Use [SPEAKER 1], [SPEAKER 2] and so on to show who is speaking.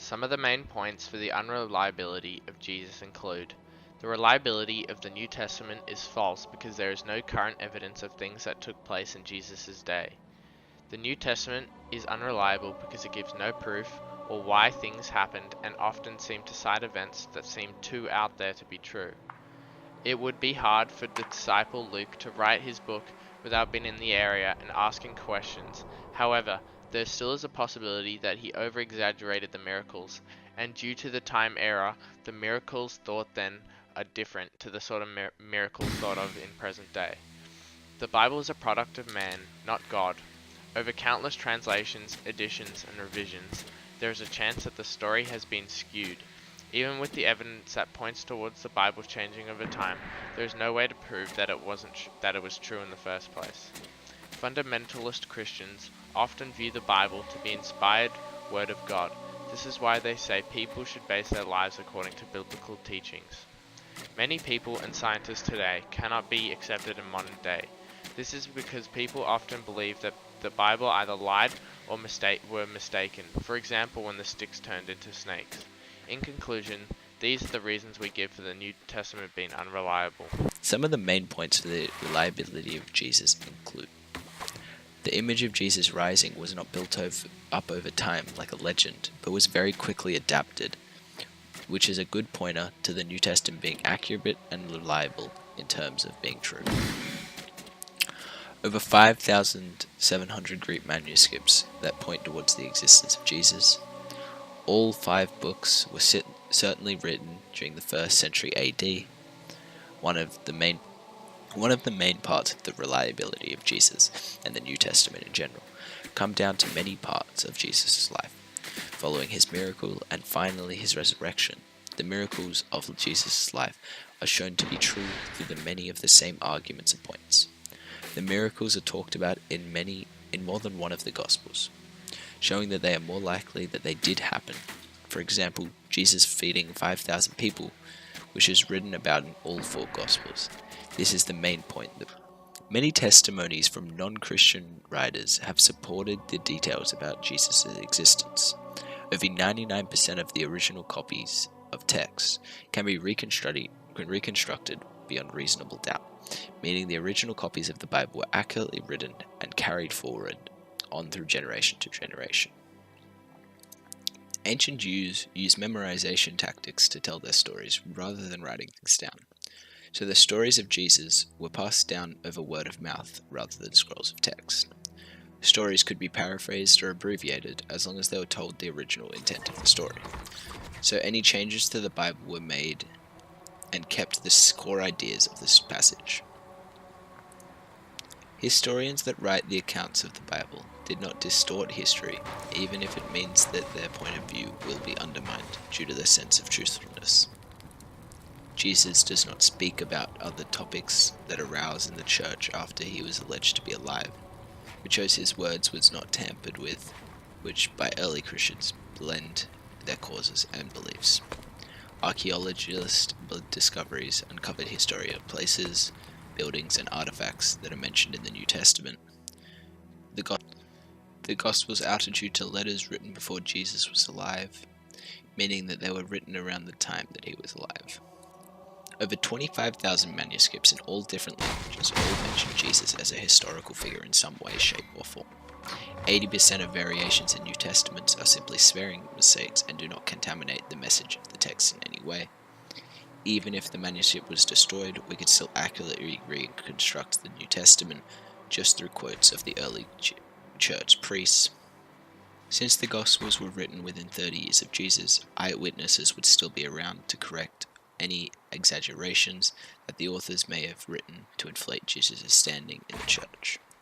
[SPEAKER 1] Some of the main points for the unreliability of Jesus include: the reliability of the New Testament is false because there is no current evidence of things that took place in Jesus' day. The New Testament is unreliable because it gives no proof or why things happened and often seem to cite events that seem too out there to be true. It would be hard for the disciple Luke to write his book without being in the area and asking questions. However, there still is a possibility that he over-exaggerated the miracles, and due to the time era, the miracles thought then are different to the sort of miracles thought of in present day. The Bible is a product of man, not God. Over countless translations, editions, and revisions, there is a chance that the story has been skewed. Even with the evidence that points towards the Bible changing over time, there is no way to prove that it was true in the first place. Fundamentalist Christians often view the Bible to be inspired word of God. This is why they say people should base their lives according to biblical teachings. Many people and scientists today cannot be accepted in modern day. This is because people often believe that the Bible either lied or were mistaken, for example when the sticks turned into snakes. In conclusion, these are the reasons we give for the New Testament being unreliable.
[SPEAKER 2] Some of the main points for the reliability of Jesus include: the image of Jesus rising was not built up over time like a legend, but was very quickly adapted, which is a good pointer to the New Testament being accurate and reliable in terms of being true. Over 5,700 Greek manuscripts that point towards the existence of Jesus. All 5 books were certainly written during the 1st century AD. One of the main parts of the reliability of Jesus and the New Testament in general come down to many parts of Jesus' life, following his miracle and finally his resurrection. The miracles of Jesus' life are shown to be true through the many of the same arguments and points. The miracles are talked about in more than one of the Gospels, showing that they are more likely that they did happen. For example, Jesus feeding 5,000 people, which is written about in all 4 Gospels. This is the main point. Many testimonies from non-Christian writers have supported the details about Jesus' existence. Over 99% of the original copies of text can be reconstructed beyond reasonable doubt, meaning the original copies of the Bible were accurately written and carried forward on through generation to generation. Ancient Jews used memorization tactics to tell their stories rather than writing things down. So the stories of Jesus were passed down over word of mouth rather than scrolls of text. Stories could be paraphrased or abbreviated as long as they were told the original intent of the story. So any changes to the Bible were made and kept the core ideas of this passage. Historians that write the accounts of the Bible did not distort history, even if it means that their point of view will be undermined due to their sense of truthfulness. Jesus does not speak about other topics that arose in the church after he was alleged to be alive, which shows his words was not tampered with, which by early Christians blend their causes and beliefs. Archaeologist discoveries uncovered historical places, buildings, and artifacts that are mentioned in the New Testament. The Gospels attribute to letters written before Jesus was alive, meaning that they were written around the time that he was alive. Over 25,000 manuscripts in all different languages all mention Jesus as a historical figure in some way, shape, or form. 80% of variations in New Testaments are simply sparing mistakes and do not contaminate the message of the text in any way. Even if the manuscript was destroyed, we could still accurately reconstruct the New Testament just through quotes of the early church priests. Since the Gospels were written within 30 years of Jesus, eyewitnesses would still be around to correct any exaggerations that the authors may have written to inflate Jesus' standing in the church.